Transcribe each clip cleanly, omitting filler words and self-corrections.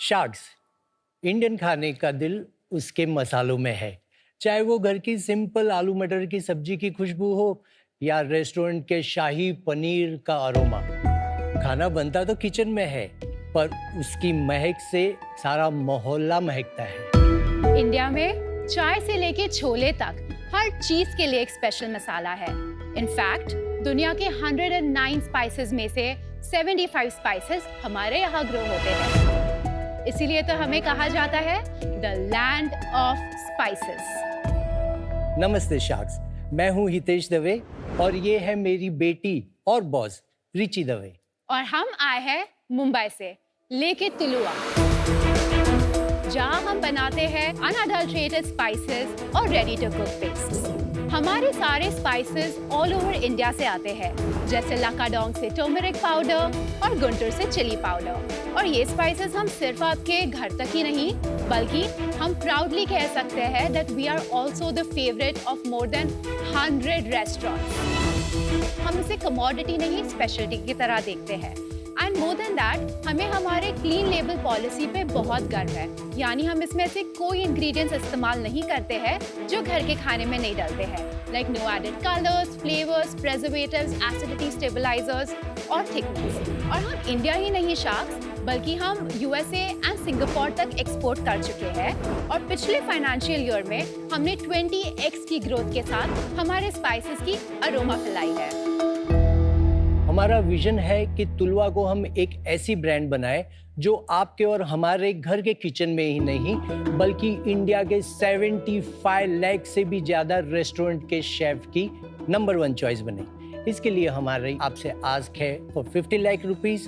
Sharks Indian खाने का दिल उसके मसालों में है। चाहे वो घर की सिंपल आलू मटर की सब्जी की खुशबू हो या रेस्टोरेंट के शाही पनीर का अरोमा। खाना बनता तो किचन में है, पर उसकी महक से सारा मोहल्ला महकता है। इंडिया में चाय से लेके छोले तक हर चीज के लिए एक स्पेशल मसाला है। इनफैक्ट दुनिया के 109 स्पाइसेस में से 75 स्पाइसेस हमारे यहाँ ग्रो होते हैं। इसीलिए तो हमें कहा जाता है द लैंड ऑफ स्पाइसेस। नमस्ते शार्क्स, मैं हूँ हितेश दवे और ये है मेरी बेटी और बॉस रिची दवे। और हम आए हैं मुंबई से लेके तुलुआ, जहाँ हम बनाते हैं अनअडल्ट्रेटेड स्पाइसेस और रेडी टू कुक पेस्ट्स। हमारे सारे स्पाइसेस ऑल ओवर इंडिया से आते हैं, जैसे लाकाडोंग से टर्मरिक पाउडर और गुंटूर से चिली पाउडर। और ये स्पाइसेस हम सिर्फ आपके घर तक ही नहीं, बल्कि हम प्राउडली कह सकते हैं that we are also the favourite of more than 100 restaurants. हम इसे कमोडिटी नहीं, स्पेशलिटी की तरह देखते हैं। एंड मोर देन दैट, हमें हमारे क्लीन लेबल पॉलिसी पे बहुत गर्व है। यानी हम इसमें से कोई इंग्रेडिएंट्स इस्तेमाल नहीं करते हैं जो घर के खाने में नहीं डलते हैं, like no added colours, flavours, preservatives, acidity stabilisers और थिकनेस। और हम इंडिया ही नहीं शार्क्स, बल्कि हम यूएसए एंड सिंगापुर तक एक्सपोर्ट कर चुके हैं। और पिछले फाइनेंशियल ईयर में हमने 20x की ग्रोथ के साथ हमारे स्पाइसेस की अरोमा फैलाई है। हमारा विजन है कि तुलवा को हम एक ऐसी ब्रांड बनाएं जो आपके और हमारे घर के किचन में ही नहीं, बल्कि इंडिया के 75 लाख से भी ज्यादा रेस्टोरेंट के शेफ की नंबर 1 चॉइस बने। इसके लिए हमारी आपसे आस्क है for 50 lakh rupees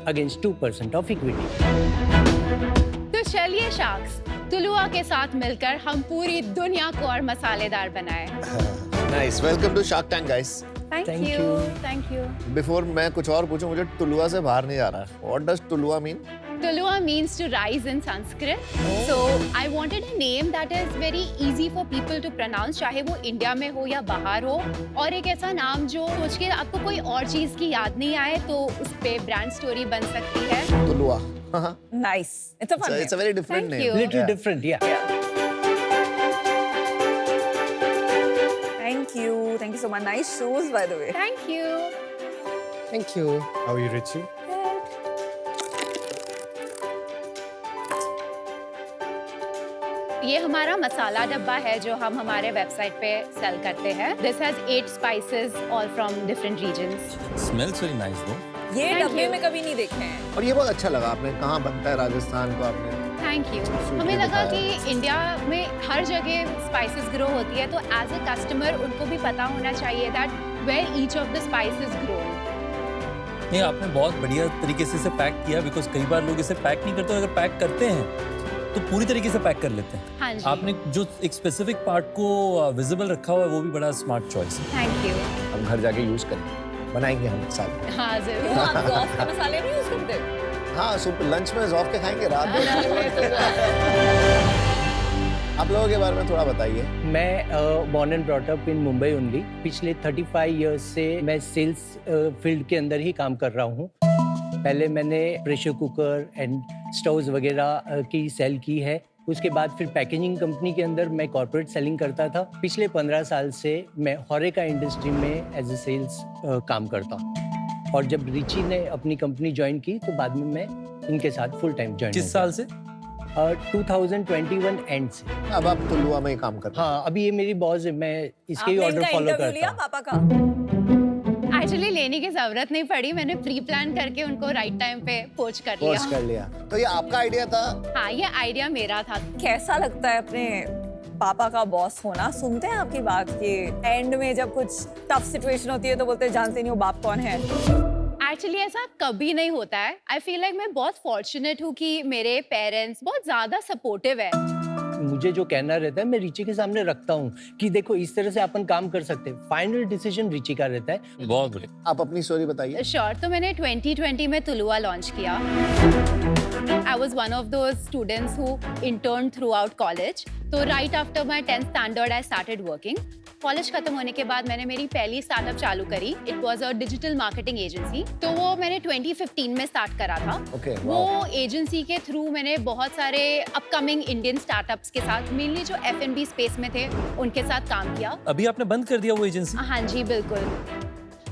against 2% of equity. तो चलिए शार्क्स, तुलुआ के साथ मिलकर हम पूरी दुनिया को और मसालेदार बनाएं। Nice, welcome to shark tank guys. Thank you. Before मैं कुछ और पूछूं, मुझे तुलुआ से बाहर नहीं आ रहा है। What does तुलुआ mean? Tulua means to rise in Sanskrit. So I wanted a name that is very easy for people to pronounce, चाहे वो इंडिया में हो या बाहर हो, और एक ऐसा नाम जो सोच के आपको कोई और चीज की याद नहीं आए तो उस पे ब्रांड स्टोरी बन सकती है। तुलुआ। Nice. It's a fun name. It's a very different Thank name. you. Little different, yeah. Thank you so much. Nice shoes, by the way. Thank you. Thank you. How are you, Richie? ये हमारा मसाला डब्बा है जो हम हमारे website पे cell करते हैं। This has 8 spices all from different regions. Smells very nice, though. ये Thank डब्बे you. में कभी नहीं देखे हैं। और ये बहुत अच्छा लगा आपने, कहाँ बनता है राजस्थान को आपने। Thank you. सूट हमें भी लगा दिखाया। कि इंडिया में हर जगह स्पाइसेस ग्रो होती है, तो एज अ कस्टमर उनको भी पता होना चाहिए that where each of the spices grow. नहीं, आपने बहुत बढ़िया तरीके से इसे पैक किया, बिकॉज कई बार लोग इसे पैक नहीं करते, अगर पैक करते हैं तो पूरी तरीके से पैक कर लेते हैं। हाँ जी। आपने जो एक स्पेसिफिक पार्ट को विजिबल रखा हुआ है, वो भी बड़ा स्मार्ट चॉइस है। Thank you. हम घर जाके यूज करेंगे, बनाएंगे हम साथ। हाँ तो जरूर। आप सॉस के मसाले नहीं यूज करते? हाँ, सुबह लंच में जौफ के खाएंगे, रात में। आप लोगों के बारे में थोड़ा बताइए। मैं born and brought up in Mumbai only. पिछले 35 इयर्स से मैं सेल्स फील्ड के अंदर ही काम कर रहा हूँ। पहले मैंने प्रेशर कुकर एंड स्टोव्स वगैरह की सेल की है। उसके बाद फिर पैकेजिंग कंपनी के अंदर मैं कॉर्पोरेट सेलिंग करता था। पिछले 15 साल से मैं होरेका इंडस्ट्री में एज ए सेल्स काम करता हूँ। और जब रिची ने अपनी कंपनी ज्वाइन की तो बाद में मैं इनके साथ फुल टाइम ज्वाइन। किस साल से? 2021 एंड से। अब आप तुलुआ में ही काम करते हैं। हाँ, अभी ये मेरी बॉस है, मैं इसके ही आपने ऑर्डर इनका फॉलो इंटरव्यू करता लिया हूँ। पापा का? एक्चुअली लेने की जरूरत नहीं पड़ी, मैंने प्री प्लान करके उनको राइट टाइम पे पोच कर कोर्स लिया। कर लिया। तो ये आपका आइडिया था? हाँ, ये आइडिया मेरा था। कैसा लगता है अपने पापा का बॉस होना? सुनते हैं आपकी बात कि एंड में जब कुछ टफ सिचुएशन होती है तो बोलते हैं जानते नहीं हो बाप कौन है। एक्चुअली ऐसा कभी नहीं होता है। आई फील लाइक मैं बहुत फॉर्चुनेट हूँ कि मेरे पेरेंट्स बहुत ज्यादा सपोर्टिव है। मुझे जो कहना रहता है मैं रिची के सामने रखता हूँ कि देखो इस तरह से अपन काम कर सकते हैं। फाइनल डिसीजन रिची का रहता है। बहुत बढ़िया। आप अपनी स्टोरी बताइए। श्योर। तो मैंने 2020 में तुलुआ लॉन्च किया। I was one of those students who interned throughout college. तो right after my 10th standard I started working. College खत्म होने के बाद मैंने मेरी पहली स्टार्टअप चालू करी। It was a digital marketing agency. तो वो मैंने 2015 में स्टार्ट करा था। Okay, वो wow. एजेंसी के थ्रू मैंने बहुत सारे अपकमिंग इंडियन स्टार्टअप्स के साथ, मेनली जो F&B स्पेस में थे, उनके साथ काम किया। अभी आपने बंद कर दिया वो एजेंसी? हाँ जी, बिल्कुल।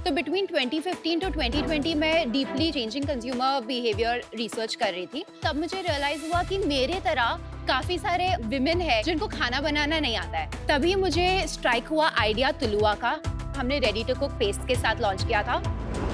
तो बिटवीन 2015 टू 2020 मैं deeply changing consumer behaviour research कर रही थी। तब मुझे रियलाइज हुआ कि मेरे तरह काफी सारे विमेन है जिनको खाना बनाना नहीं आता है। तभी मुझे स्ट्राइक हुआ आइडिया तुलुआ का। हमने रेडी टू कुक पेस्ट के साथ लॉन्च किया था।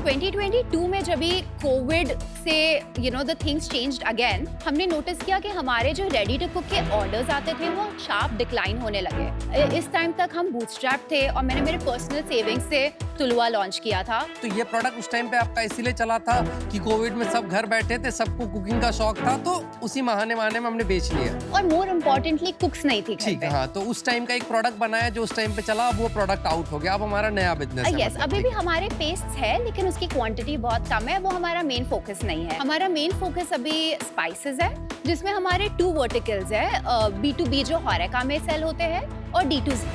2022 में जब भी कोविड से द थिंग्स चेंज्ड अगेन, हमने नोटिस किया कि हमारे जो रेडी टू कुक के ऑर्डर्स आते थे वो शार्प डिक्लाइन होने लगे। इस टाइम तक हम बूटस्ट्रैप थे और मैंने मेरे पर्सनल सेविंग्स से तुलुआ लॉन्च किया था। तो ये प्रोडक्ट उस टाइम पे आपका इसीलिए चला था कि कोविड में सब घर बैठे थे, सबको कुकिंग का शौक था, तो उसी बहाने में हमने बेच लिया। और मोर इम्पोर्टेंटली कुक्स नहीं थी घर ठीक पे। है, हाँ, तो उस टाइम का एक प्रोडक्ट बनाया जो उस टाइम पे चला, अब वो प्रोडक्ट आउट हो गया, अब हमारा नया बिजनेस है। यस, अभी भी हमारे पेस्ट्स है लेकिन उसकी क्वांटिटी बहुत कम है। वो हमारा मेन फोकस नहीं है। हमारा मेन फोकस अभी स्पाइसेस है, जिसमें हमारे 2 वर्टिकल्स है। B2B जो होरेका में सेल होते हैं और D2C।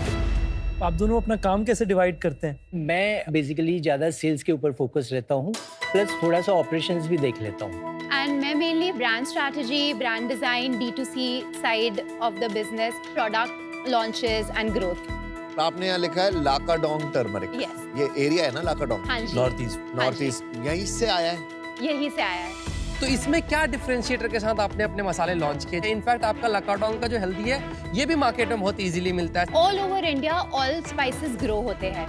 आप दोनों अपना काम कैसे डिवाइड करते हैं? मैं बेसिकली ज़्यादा सेल्स के ऊपर फोकस रहता हूँ, प्लस थोड़ा सा ऑपरेशंस भी देख लेता हूँ। एंड मैं mainly brand strategy, brand design, D2C side of the business, product launches and growth. आपने यहाँ लिखा है लाकाडोंग टर्मरिक। Yes. ये एरिया है ना लाकाडोंग? हाँ जी, नॉर्थ ईस्ट। यहीं से आया है। यही से आया है। तो इसमें क्या डिफरेंशिएटर के साथ आपने अपने मसाले लॉन्च किए? इनफैक्ट आपका लाकाडोंग का जो हेल्दी है, ये भी मार्केट में बहुत इजीली मिलता है। All over India all spices grow होते हैं।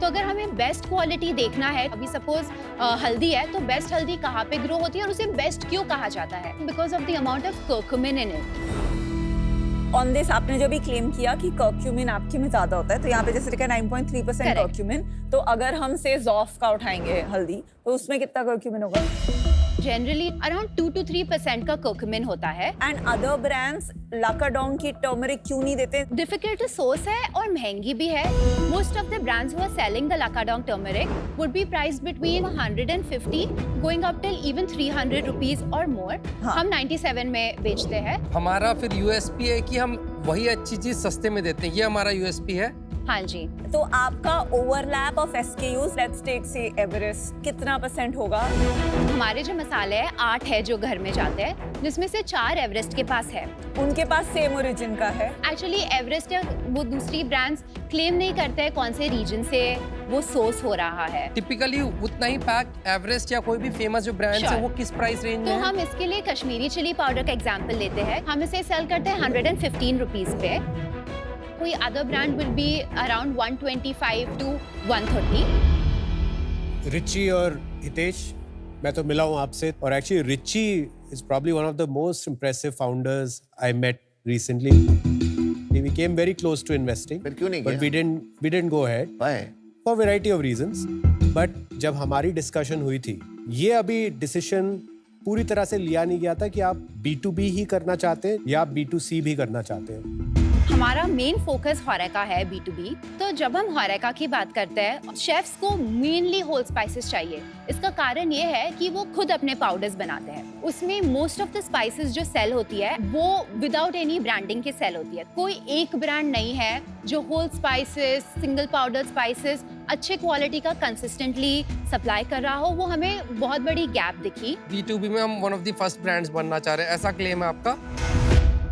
तो अगर हमें बेस्ट क्वालिटी देखना है, अभी सपोज हल्दी है, तो बेस्ट हल्दी कहाँ पे ग्रो होती है और उसे बेस्ट क्यों कहा जाता है? Because of the amount of curcumin in it. On this आपने जो भी क्लेम किया कि कर्क्यूमिन आपके में ज्यादा होता है, तो यहाँ पे जैसे लिखा है 9.3% कर्क्यूमिन, तो अगर हम से ज़ौफ़ का उठाएंगे हल्दी, तो उसमें कितना कर्क्यूमिन होगा? जनरली अराउंड 2 to 3% का कर्क्यूमिन होता है। एंड अदर ब्रांड्स लाकाडोंग की टर्मरिक क्यों नहीं देते? डिफिकल्ट टू सोर्स है और महंगी भी है। Most of the brands who are selling the Lakadong turmeric would be priced between 150 going up till even 300 rupees और मोर। हम 97 में बेचते हैं। हमारा फिर यूएसपी है कि हम वही अच्छी चीज सस्ते में देते हैं, ये हमारा यूएसपी है। हाँ जी। तो आपका overlap of SKUs, let's take say Everest, कितना % होगा? हमारे जो मसाले हैं 8 है जो घर में जाते हैं, जिसमें से 4 एवरेस्ट के पास है। उनके पास सेम ओरिजिन का है। एक्चुअली एवरेस्ट या वो दूसरी ब्रांड्स क्लेम नहीं करते हैं कौन से रीजन से वो सोर्स हो रहा है। टिपिकली उतना ही पैक एवरेस्ट या कोई भी फेमस जो ब्रांड्स है, वो किस प्राइस रेंज में तो है? हम इसके लिए कश्मीरी चिली पाउडर का एग्जांपल लेते हैं। हम इसे सेल करते हैं 115 रुपीस पे। कोई other brand will be around 125 to 130। Richie और हितेश, मैं तो मिला हूँ आपसे, और actually Richie is probably one of the most impressive founders I met recently. We came very close to investing, फिर क्यों नहीं but किया? we didn't go ahead Why? for variety of reasons. But जब हमारी डिस्कशन हुई थी, ये अभी डिसीजन पूरी तरह से लिया नहीं गया था कि आप B2B ही करना चाहते हैं या आप B2C भी करना चाहते हैं। हमारा मेन फोकस होरेका है B2B। तो जब हम होरेका की बात करते हैं, शेफ्स को मेनली होल स्पाइसेस चाहिए। इसका कारण ये है कि वो खुद अपने पाउडर्स बनाते हैं। उसमें मोस्ट ऑफ द स्पाइसेस जो सेल होती है वो विदाउट एनी ब्रांडिंग के सेल होती है। कोई एक ब्रांड नहीं है जो whole spices, single powder spices अच्छे क्वालिटी का कंसिस्टेंटली सप्लाई कर रहा हो। वो हमें बहुत बड़ी गैप दिखी। B2B में हम one of the first brands बनना चाह रहे हैं, ऐसा क्लेम है आपका?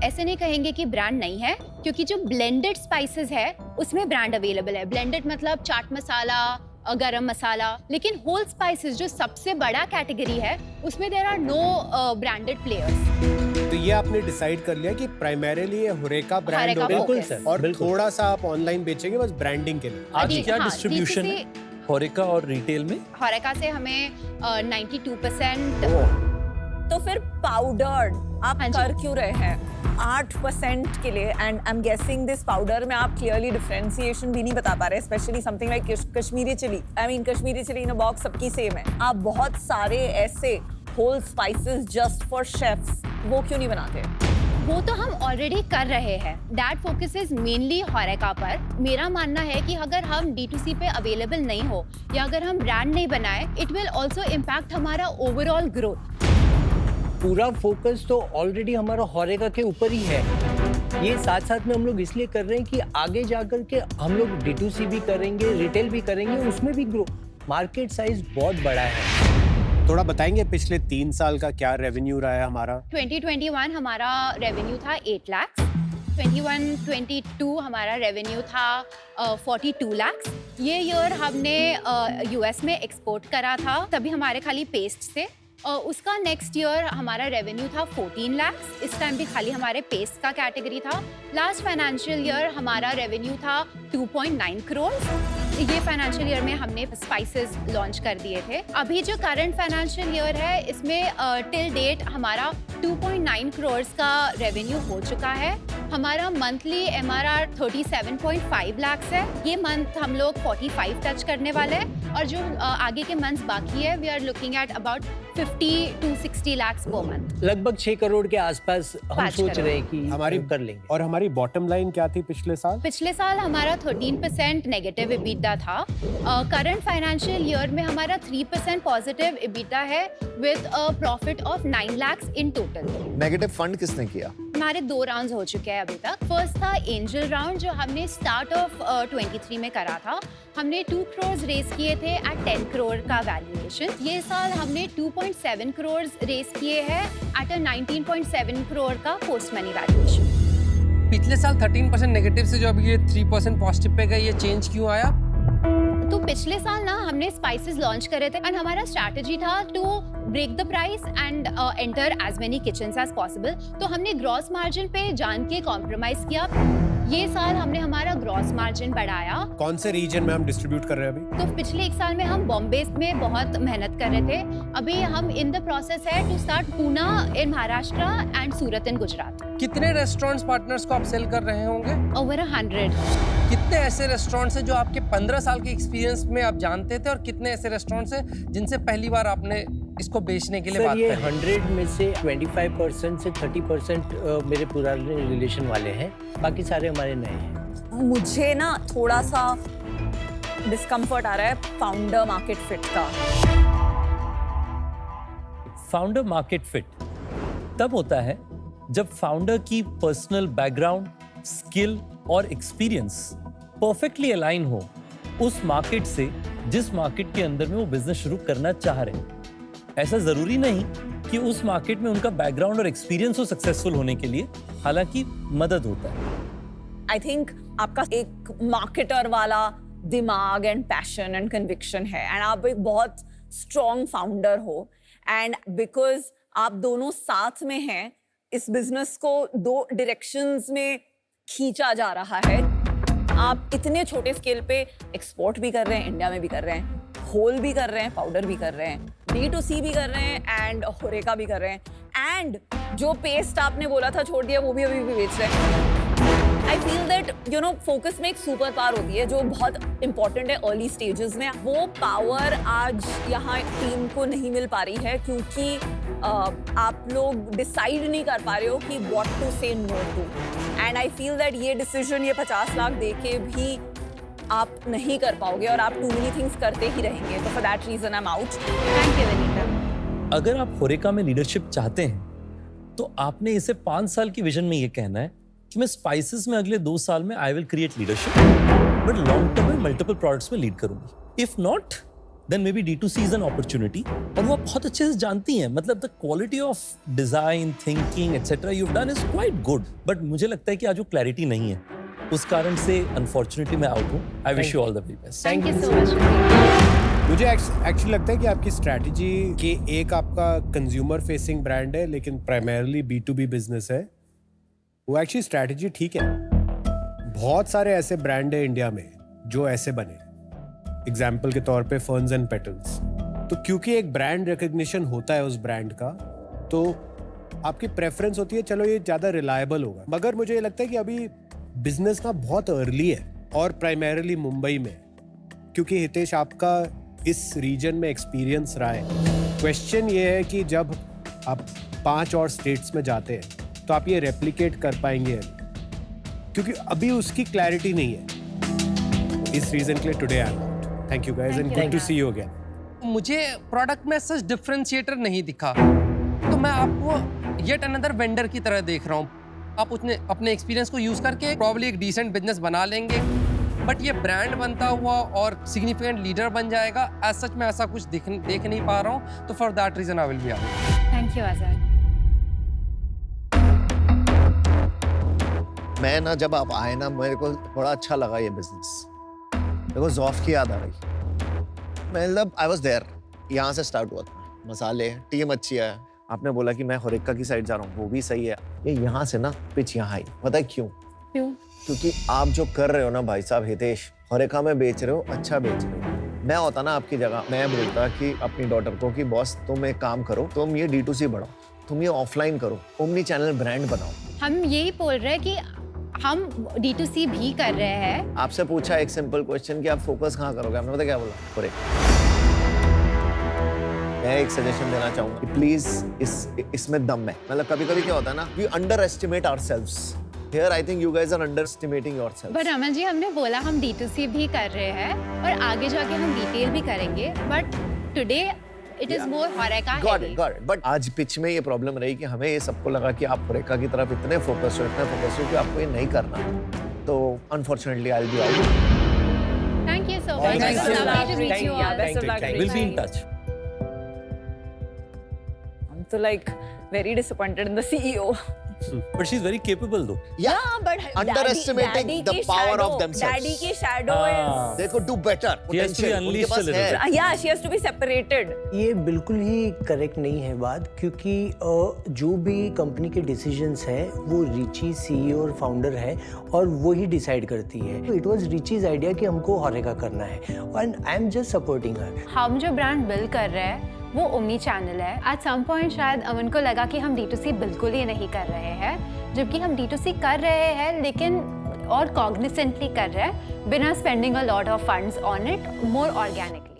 ऐसे नहीं कहेंगे कि ब्रांड नहीं है, क्योंकि जो ब्लेंडेड स्पाइसेस है उसमें ब्रांड अवेलेबल है। ब्लेंडेड मतलब चाट मसाला, गरम मसाला। लेकिन होल स्पाइसेस जो सबसे बड़ा कैटेगरी है, उसमें there are no branded players. तो ये आपने डिसाइड कर लिया कि प्राइमरीली ये होरेका ब्रांड होरेका होगा, बिल्कुल focus। सर, और बिल्कुल। थोड़ा सा आप ऑनलाइन बेचेंगे बस ब्रांडिंग के लिए। आज अभी, क्या हाँ, डिस्ट्रीब्यूशन है D2C होरेका और रिटेल में? होरेका से हमें 92%। तो फिर पाउडर्ड आप हाँ जी। कर क्यों रहे हैं 8% के लिए? And I am guessing this powder में आप क्लियरली डिफरेंशिएशन भी नहीं बता पा रहे, specially something like Kashmiri chilli. I mean Kashmiri chilli in a box सबकी सेम है। आप बहुत सारे ऐसे whole spices just for chefs, वो क्यों नहीं बनाते? वो तो हम ऑलरेडी कर रहे हैं। दैट फोकस इज मेनली होरेका पर। मेरा मानना है कि अगर हम D2C पे अवेलेबल नहीं हो या अगर हम ब्रांड नहीं बनाए, इट विल ऑल्सो इम्पैक्ट हमारा ओवरऑल ग्रोथ। पूरा फोकस तो ऑलरेडी हमारा होरेका के ऊपर ही है। ये साथ साथ में हम लोग इसलिए कर रहे हैं कि आगे जाकर के हम लोग D2C भी करेंगे, रिटेल भी करेंगे, उसमें भी ग्रो। मार्केट साइज बहुत बड़ा है। थोड़ा बताएंगे पिछले 3 साल का क्या रेवेन्यू रहा है हमारा? 2021 हमारा रेवेन्यू था 8 लाख, 21-22 हमारा रेवेन्यू था 42 लाख। ये ईयर हमने यूएस में एक्सपोर्ट करा था, तभी हमारे खाली पेस्ट थे। उसका नेक्स्ट ईयर हमारा रेवेन्यू था 14 लाख, इस टाइम भी खाली हमारे पेस्ट का कैटेगरी था। लास्ट फाइनेंशियल ईयर हमारा रेवेन्यू था 2.9 करोड़। ये फाइनेंशियल ईयर में हमने स्पाइसेस लॉन्च कर दिए थे। अभी जो करंट फाइनेंशियल ईयर है इसमें टिल डेट हमारा 2.9 करोड़ का रेवेन्यू हो चुका है। हमारा मंथली MRR 37.5 लाख है। ये मंथ हम लोग 45 टच करने वाले हैं और जो आगे के मंथ्स बाकी है we are looking at about 50 to 60 lakh per month. लगभग 6 करोड़ के आसपास हम 5 सोच करोड़। रहे हैं कि हमारी कर लेंगे। और हमारी बॉटम लाइन क्या थी पिछले साल? पिछले साल हमारा 13% नेगेटिव EBITDA था। करंट फाइनेंशियल ईयर में हमारा 3% पॉजिटिव EBITDA है with a profit of 9 lakh in total. Negative fund किसने किया? हमारे 2 राउंड्स हो चुके हैं अभी तक। फर्स्ट था एंजल राउंड जो हमने स्टार्ट ऑफ 23 में करा था। हमने 2 करोड़ रेस किए थे एट 10 करोड़ का वैल्यूएशन। ये साल हमने 2.7 करोड़ रेस किए हैं एट अ 19.7 करोड़ का पोस्ट मनी वैल्यूएशन। पिछले साल 13% नेगेटिव से जो अभी ये 3% पॉजिटिव पे गए, ये चेंज क्यों आया? तो पिछले साल ना हमने स्पाइसेस लॉन्च करे थे एंड हमारा स्ट्रैटेजी था to break the price and enter as many kitchens as possible. तो हमने ग्रॉस मार्जिन पे जान के कॉम्प्रोमाइज किया। ये साल हमने हमारा ग्रॉस मार्जिन बढ़ाया। कौन से रीजन में हम डिस्ट्रीब्यूट कर रहे हैं अभी? तो पिछले 1 साल में हम बॉम्बे में बहुत मेहनत कर रहे थे। अभी हम इन द प्रोसेस है to start Poona in Maharashtra and Surat in Gujarat. कितने रेस्टोरेंट्स पार्टनर्स को आप सेल कर रहे होंगे? ओवर 100। कितने ऐसे रेस्टोरेंट्स हैं जो आपके 15 साल के एक्सपीरियंस में आप जानते थे और कितने ऐसे रेस्टोरेंट्स हैं जिनसे पहली बार आपने इसको बेचने के लिए सर बात ये करी? 100 में से 25% से 30% मेरे पुराने रिलेशन वाले हैं, बाकी सारे हमारे नए हैं। मुझे ना थोड़ा सा डिस्कम्फर्ट आ रहा है फाउंडर मार्केट फिट का। फाउंडर मार्केट फिट तब होता है जब फाउंडर की पर्सनल बैकग्राउंड, स्किल और एक्सपीरियंस परफेक्टली अलाइन हो उस मार्केट से जिस मार्केट के अंदर में वो बिजनेस शुरू करना चाह रहे हैं। ऐसा जरूरी नहीं कि उस मार्केट में उनका बैकग्राउंड और एक्सपीरियंस हो सक्सेसफुल होने के लिए, हालांकि मदद होता है। आई थिंक आपका एक मार्केटर वाला दिमाग एंड पैशन एंड कन्विक्शन है एंड आप एक बहुत स्ट्रॉन्ग फाउंडर हो एंड बिकॉज आप दोनों साथ में हैं इस बिजनेस को 2 डायरेक्शंस में खींचा जा रहा है। आप इतने छोटे स्केल पे एक्सपोर्ट भी कर रहे हैं, इंडिया में भी कर रहे हैं, होल भी कर रहे हैं, पाउडर भी कर रहे हैं, D2C भी कर रहे हैं एंड होरेका भी कर रहे हैं एंड जो पेस्ट आपने बोला था छोड़ दिया वो भी अभी भी बेच रहे हैं। आई feel that you know focus में एक सुपर पावर होती है जो बहुत इंपॉर्टेंट है अर्ली स्टेजेस में। वो पावर आज यहाँ टीम को नहीं मिल पा रही है क्योंकि आप लोग डिसाइड नहीं कर पा रहे हो कि what to say no to and I feel that ये डिसीजन ये 50 लाख दे के भी आप नहीं कर पाओगे और आप टू मेनी थिंग्स करते ही रहेंगे। तो for that reason I am out. Thank you Vinita. अगर आप होरेका में लीडरशिप चाहते हैं तो आपने इसे 5 साल की विजन में ये कहना है कि मैं स्पाइसेस में अगले 2 साल में I will create leadership, but long term में मल्टीपल प्रोडक्ट्स में लीड करूंगी। If not then maybe D2C is an opportunity. और वो आप बहुत अच्छे से जानती हैं, मतलब the quality of design, thinking etcetera you have done is quite good, but मुझे लगता है कि आज वो क्लैरिटी नहीं है। उस कारण से अनफॉर्चुनेटली मैं आउट हूँ। I wish you all the very best. Thank you so much. मुझे एक्चुअली लगता है कि आपकी स्ट्रैटेजी कि एक आपका कंज्यूमर फेसिंग ब्रांड है लेकिन प्राइमरली B2B बिजनेस है, वो एक्चुअली स्ट्रैटेजी ठीक है। बहुत सारे ऐसे ब्रांड है इंडिया में जो ऐसे बने, एग्जाम्पल के तौर पे फर्न्स एंड पेटल्स। तो क्योंकि एक ब्रांड रिकग्निशन होता है उस ब्रांड का, तो आपकी प्रेफरेंस होती है चलो ये ज्यादा रिलायबल होगा। मगर मुझे ये लगता है कि अभी बिजनेस ना बहुत अर्ली है और प्राइमरली मुंबई में, क्योंकि हितेश आपका इस रीजन में एक्सपीरियंस रहा है। क्वेश्चन ये है कि जब आप 5 और स्टेट्स में जाते हैं तो आप ये रेप्लिकेट कर पाएंगे, क्योंकि अभी उसकी क्लैरिटी नहीं है। इस रीजन के लिए today I am out. Thank you guys and good to see you again. मुझे प्रोडक्ट में सच डिफरेंशिएटर नहीं दिखा, तो मैं आपको येट अनदर वेंडर की तरह देख रहा हूँ। आप उसने अपने एक्सपीरियंस को यूज करके प्रॉब्ली एक डिसेंट बिजनेस बना लेंगे, बट ये ब्रांड बनता हुआ और सिग्निफिकेंट लीडर बन जाएगा, एज सच मैं ऐसा कुछ देख नहीं पा रहा हूँ, तो for that reason I will be out. Thank you Azad. मैं ना जब आप आए ना मेरे को बड़ा अच्छा लगा ये बिजनेस, मेरे को ज़ौफ की याद आ गई। मतलब आई वाज देयर, यहाँ से स्टार्ट हुआ था, मसाले टीम अच्छी है। आपने बोला कि मैं होरेका की साइड जा रहा हूँ, वो भी सही है। ये यहाँ से ना पिच यहाँ आई, पता है क्यों? क्यों? क्योंकि आप जो कर रहे हो ना भाई साहब हितेश, होरेका में बेच रहे हो, अच्छा बेच रहे हो। मैं होता ना आपकी जगह, मैं बोलता कि अपनी डॉटर को कि बॉस तुम एक काम करो, तुम ये D2C बढ़ाओ, तुम ये ऑफलाइन करो, ओमनी चैनल ब्रांड बनाओ। हम यही बोल रहे हैं कि हम D2C भी कर रहे हैं। आपसे पूछा एक सिंपल क्वेश्चन कि आप फोकस कहाँ करोगे, आपने पता क्या बोला? होरेका। मैं एक सजेशन देना चाहूंगा कि प्लीज इसमें दम है। मतलब कभी-कभी क्या होता है ना, we underestimate ourselves. Here I think you guys are underestimating yourselves. But Raman ji, हमने बोला हम D2C भी कर रहे हैं और आगे जाके हम रिटेल भी करेंगे, but today it is more होरेका heavy. Got it. But आज पिच में ये प्रॉब्लम रही कि हमें ये सबको लगा कि आप होरेका की तरफ इतने फोकस हो कि आपको ये नहीं करना, तो unfortunately I will be out. Thank you so much. Thank you. Lovely to meet you all. Best of luck. We'll be in touch. I'm so like very disappointed in the CEO. But she's very capable though. Yeah, but underestimating the power of themselves. Daddy की shadow हाँ. They could do better. He has to be Potential. unleashed उनके a pass little है। bit. Yeah, she has to be separated. ये बिल्कुल ही correct नहीं है बात, क्योंकि जो भी कंपनी के डिसीजंस हैं वो रिची CEO और फाउंडर है और वो ही डिसाइड करती है। इट वाज रिचीज आइडिया कि हमको होरेका करना है and I am just supporting her. हम जो ब्रांड बिल्ड कर रहे हैं वो ओमनी चैनल है। एट सम पॉइंट शायद अमन को लगा कि हम D2C बिल्कुल ही नहीं कर रहे हैं, जबकि हम D2C कर रहे हैं लेकिन और कॉग्निसेंटली कर रहे हैं, बिना spending a lot of funds on it, more organically.